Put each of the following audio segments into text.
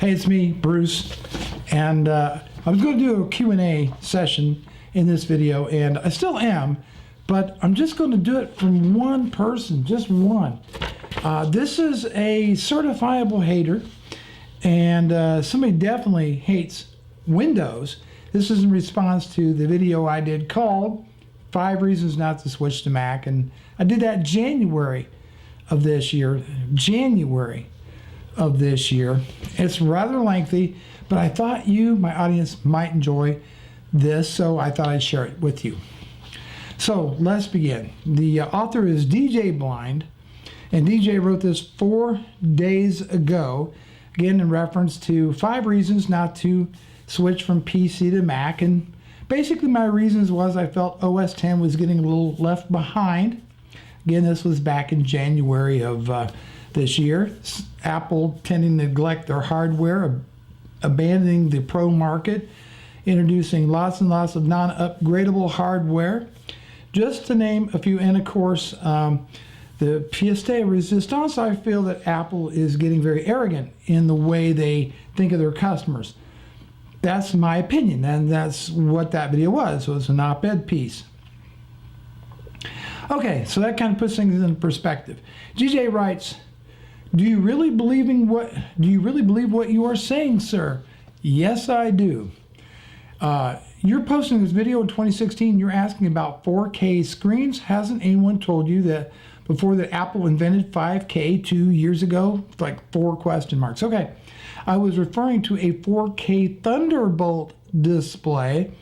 Hey, it's me, Bruce, and I was going to do a Q&A session in this video, and I still am, but I'm just going to do it from one person, just one. This is a certifiable hater, and somebody definitely hates Windows. This is in response to the video I did called 5 Reasons Not to Switch to Mac, and I did that January of this year. It's rather lengthy, but I thought you, my audience, might enjoy this, so I thought I'd share it with you. So let's begin. The author is DJ Blind, and DJ wrote this 4 days ago, again in reference to 5 reasons not to switch from PC to Mac. And basically my reasons was I felt OS X was getting a little left behind. Again, this was back in January of this year. Apple tending to neglect their hardware, abandoning the pro market, introducing lots and lots of non-upgradable hardware, just to name a few. And of course, the pièce de résistance, I feel that Apple is getting very arrogant in the way they think of their customers. That's my opinion, and that's what that video was. It was an op-ed piece. Okay, so that kind of puts things in perspective. DJ writes, Do you really believe what you are saying, sir? Yes, I do. You're posting this video in 2016. You're asking about 4K screens. Hasn't anyone told you that before that Apple invented 5K 2 years ago? Like 4 question marks. Okay, I was referring to a 4K Thunderbolt display.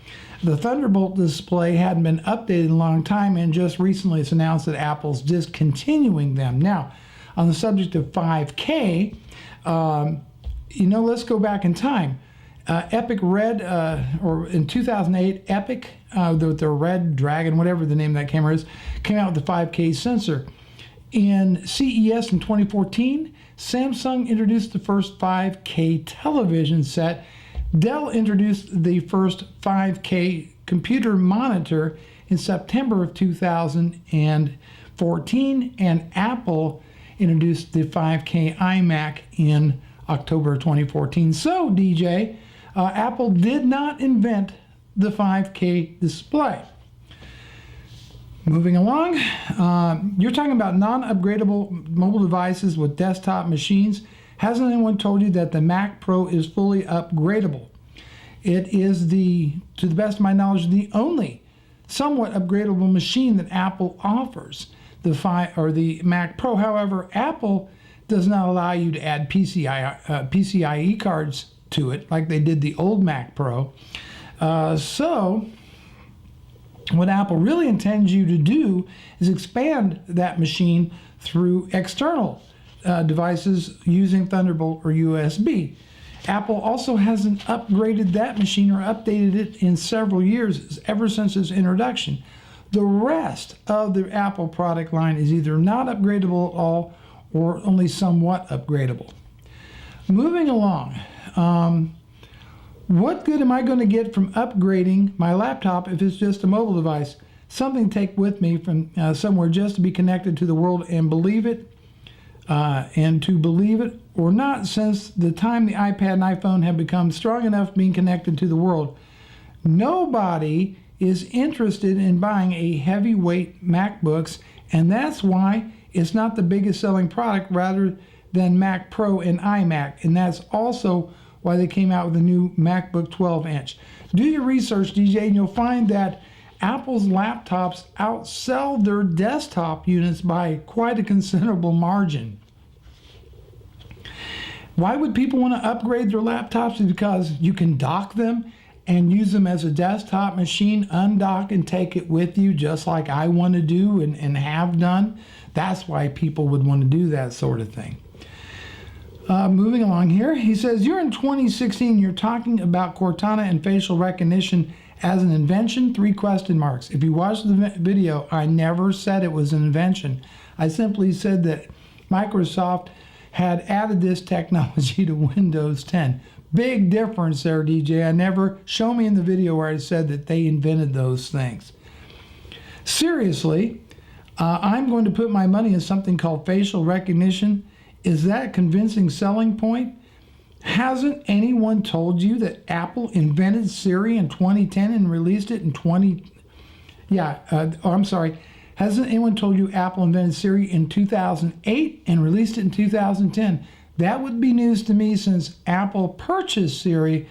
The Thunderbolt display hadn't been updated in a long time, and just recently it's announced that Apple's discontinuing them. Now, on the subject of 5K, let's go back in time. Epic Red, or in 2008, Epic, the Red Dragon, whatever the name of that camera is, came out with the 5K sensor. In CES in 2014, Samsung introduced the first 5K television set. Dell introduced the first 5K computer monitor in September of 2014, and Apple introduced the 5K iMac in October 2014. So, DJ, Apple did not invent the 5K display. Moving along, you're talking about non-upgradable mobile devices with desktop machines. Hasn't anyone told you that the Mac Pro is fully upgradable? It is, to the best of my knowledge, the only somewhat upgradable machine that Apple offers. The Mac Pro. However, Apple does not allow you to add PCIe cards to it like they did the old Mac Pro. So what Apple really intends you to do is expand that machine through external devices using Thunderbolt or USB. Apple also hasn't upgraded that machine or updated it in several years, ever since its introduction. The rest of the Apple product line is either not upgradable at all or only somewhat upgradable. Moving along, what good am I going to get from upgrading my laptop if it's just a mobile device? Something to take with me from somewhere just to be connected to the world and believe it, or not, since the time the iPad and iPhone have become strong enough being connected to the world. Nobody is interested in buying a heavyweight MacBooks, and that's why it's not the biggest selling product rather than Mac Pro and iMac, and that's also why they came out with a new MacBook 12-inch. Do your research, DJ, and you'll find that Apple's laptops outsell their desktop units by quite a considerable margin. Why would people want to upgrade their laptops? Because you can dock them and use them as a desktop machine, undock and take it with you, just like I want to do and have done. That's why people would want to do that sort of thing. Moving along here, he says, you're in 2016, you're talking about Cortana and facial recognition as an invention, 3 question marks. If you watch the video, I never said it was an invention. I simply said that Microsoft had added this technology to Windows 10. Big difference there, DJ. Show me in the video where I said that they invented those things. Seriously, I'm going to put my money in something called facial recognition. Is that a convincing selling point? Hasn't anyone told you that Apple invented Siri in 2010 and released it in 20? I'm sorry. Hasn't anyone told you Apple invented Siri in 2008 and released it in 2010? That would be news to me, since Apple purchased Siri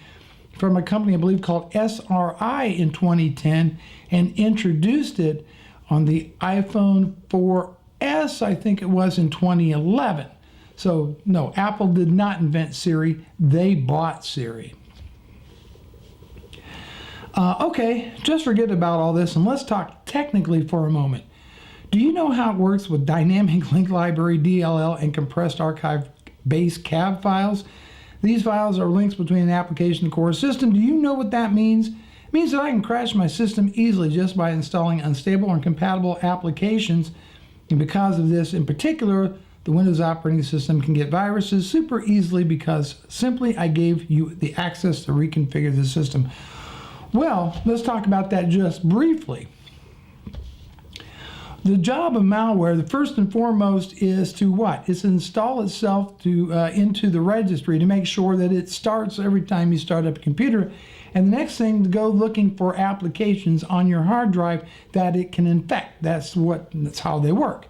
from a company I believe called SRI in 2010 and introduced it on the iPhone 4S, I think it was, in 2011. So no, Apple did not invent Siri. They bought Siri. Okay, just forget about all this and let's talk technically for a moment. Do you know how it works with dynamic link library, DLL, and compressed archive-based CAV files? These files are links between an application and core system. Do you know what that means? It means that I can crash my system easily just by installing unstable or incompatible applications. And because of this in particular, the Windows operating system can get viruses super easily because simply I gave you the access to reconfigure the system. Well, let's talk about that just briefly. The job of malware, the first and foremost, is to what? It's to install itself into the registry to make sure that it starts every time you start up a computer. And the next thing, to go looking for applications on your hard drive that it can infect. That's how they work.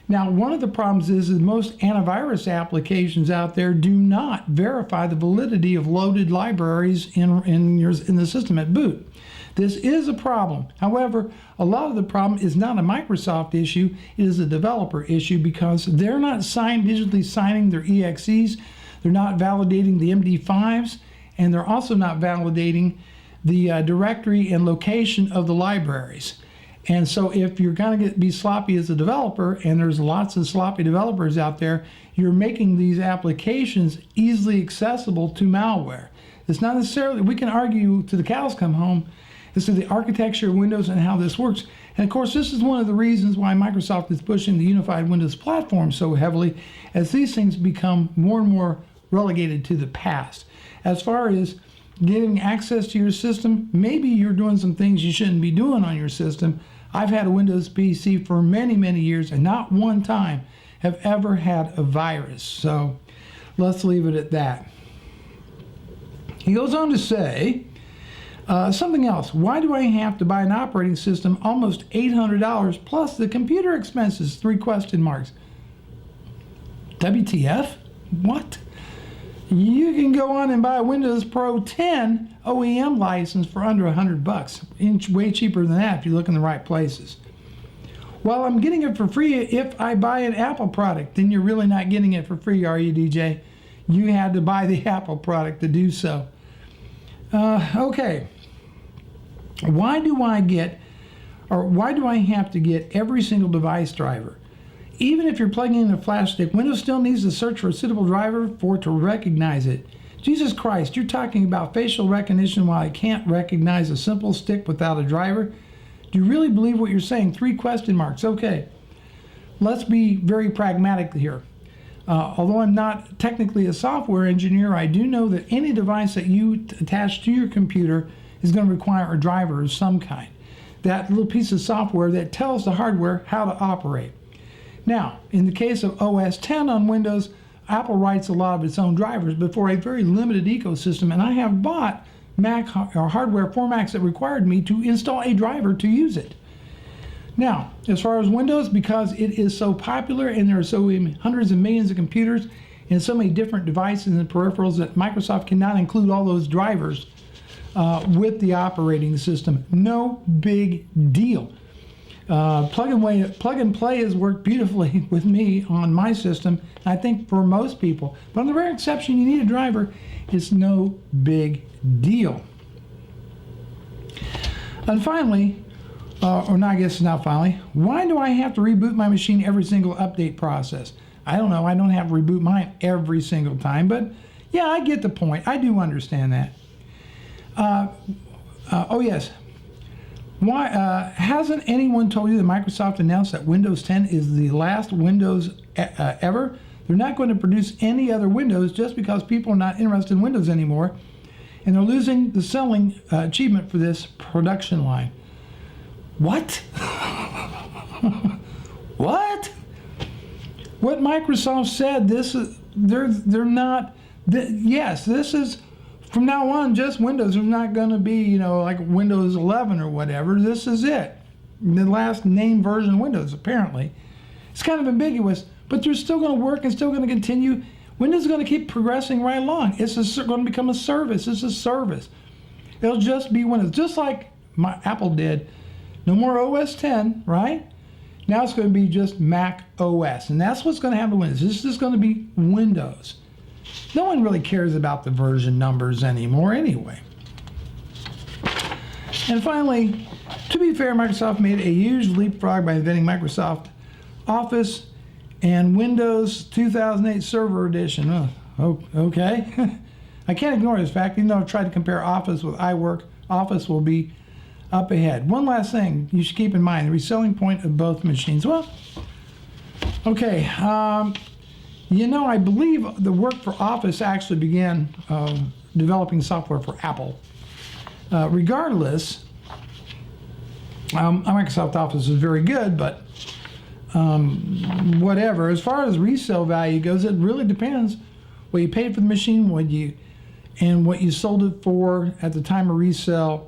Now, one of the problems is that most antivirus applications out there do not verify the validity of loaded libraries in the system at boot. This is a problem. However, a lot of the problem is not a Microsoft issue, it is a developer issue, because they're not digitally signing their EXEs, they're not validating the MD5s, and they're also not validating the directory and location of the libraries. And so if you're going to be sloppy as a developer, and there's lots of sloppy developers out there, you're making these applications easily accessible to malware. It's not necessarily, we can argue to the cows come home, as to the architecture of Windows and how this works. And of course, this is one of the reasons why Microsoft is pushing the unified Windows platform so heavily, as these things become more and more relegated to the past. As far as getting access to your system, maybe you're doing some things you shouldn't be doing on your system. I've had a Windows PC for many, many years, and not one time have ever had a virus. So let's leave it at that. He goes on to say, something else. Why do I have to buy an operating system almost $800 plus the computer expenses? 3 question marks. WTF? What? You can go on and buy a Windows Pro 10 OEM license for under $100. Way cheaper than that if you look in the right places. Well, I'm getting it for free if I buy an Apple product. Then you're really not getting it for free, are you, DJ? You had to buy the Apple product to do so. Okay. Why do I have to get every single device driver? Even if you're plugging in a flash stick, Windows still needs to search for a suitable driver for it to recognize it. Jesus Christ, you're talking about facial recognition while I can't recognize a simple stick without a driver? Do you really believe what you're saying? 3 question marks. Okay, let's be very pragmatic here. Although I'm not technically a software engineer, I do know that any device that you attach to your computer is going to require a driver of some kind. That little piece of software that tells the hardware how to operate. Now, in the case of OS 10 on Windows, Apple writes a lot of its own drivers, but for a very limited ecosystem, and I have bought Mac or hardware formats that required me to install a driver to use it. Now, as far as Windows, because it is so popular and there are so hundreds of millions of computers and so many different devices and peripherals that Microsoft cannot include all those drivers with the operating system. No big deal. Plug and play has worked beautifully with me on my system, I think for most people. But on the rare exception you need a driver, it's no big deal. And finally, I guess it's not finally, why do I have to reboot my machine every single update process? I don't know, I don't have to reboot mine every single time, but yeah, I get the point. I do understand that. Oh yes. Why hasn't anyone told you that Microsoft announced that Windows 10 is the last Windows ever? They're not going to produce any other Windows just because people are not interested in Windows anymore, and they're losing the selling achievement for this production line. What? What? What Microsoft said, they're not Yes, this is from now on just Windows. There's not going to be, like Windows 11 or whatever. This is it. The last named version of Windows, apparently. It's kind of ambiguous, but they're still going to work and still going to continue. Windows is going to keep progressing right along. It's going to become a service. It's a service. It'll just be Windows, just like Apple did. No more OS 10, right? Now it's going to be just Mac OS, and that's what's going to happen to Windows. This is going to be Windows. No one really cares about the version numbers anymore anyway. And finally, to be fair, Microsoft made a huge leapfrog by inventing Microsoft Office and Windows 2008 Server Edition. Oh, okay. I can't ignore this fact, even though I've tried to compare Office with iWork. Office will be up ahead. One last thing you should keep in mind, the reselling point of both machines. Well, okay, I believe the work for Office actually began developing software for Apple. Regardless, Microsoft Office is very good, but whatever. As far as resale value goes, it really depends what you paid for the machine, what you sold it for at the time of resale,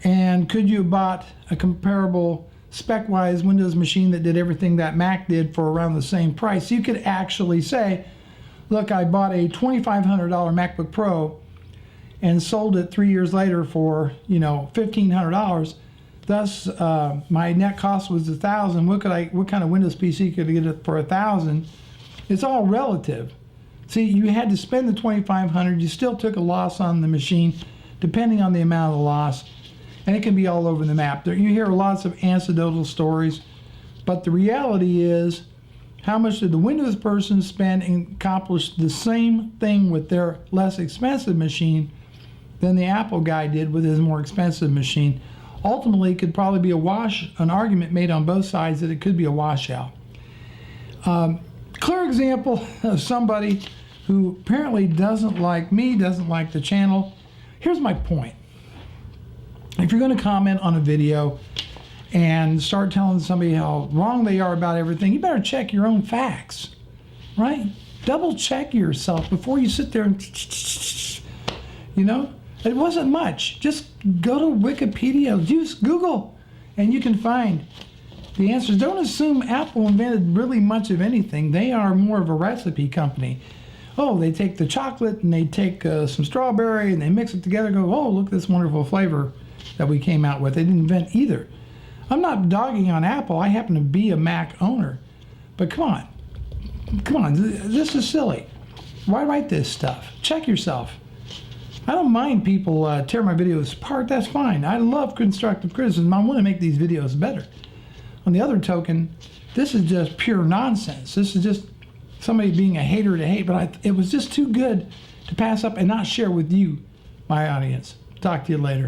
and could you have bought a comparable spec-wise Windows machine that did everything that Mac did for around the same price. You could actually say, look, I bought a $2,500 MacBook Pro and sold it 3 years later for $1,500. Thus, my net cost was $1,000. What kind of Windows PC could I get it for $1,000? It's all relative. See, you had to spend the $2,500. You still took a loss on the machine, depending on the amount of the loss. And it can be all over the map. You hear lots of anecdotal stories, but the reality is, how much did the Windows person spend and accomplish the same thing with their less expensive machine than the Apple guy did with his more expensive machine? Ultimately, it could probably be an argument made on both sides that it could be a washout. Clear example of somebody who apparently doesn't like me, doesn't like the channel. Here's my point. If you're going to comment on a video and start telling somebody how wrong they are about everything, you better check your own facts, right? Double check yourself before you sit there and, it wasn't much. Just go to Wikipedia, use Google, and you can find the answers. Don't assume Apple invented really much of anything. They are more of a recipe company. Oh, they take the chocolate and they take some strawberry and they mix it together and go, oh, look at this wonderful flavor that we came out with. They didn't invent either. I'm not dogging on Apple. I happen to be a Mac owner. But come on, this is silly. Why write this stuff? Check yourself. I don't mind people tear my videos apart. That's fine. I love constructive criticism. I want to make these videos better. On the other token, this is just pure nonsense. This is just somebody being a hater to hate, but it was just too good to pass up and not share with you, my audience. Talk to you later.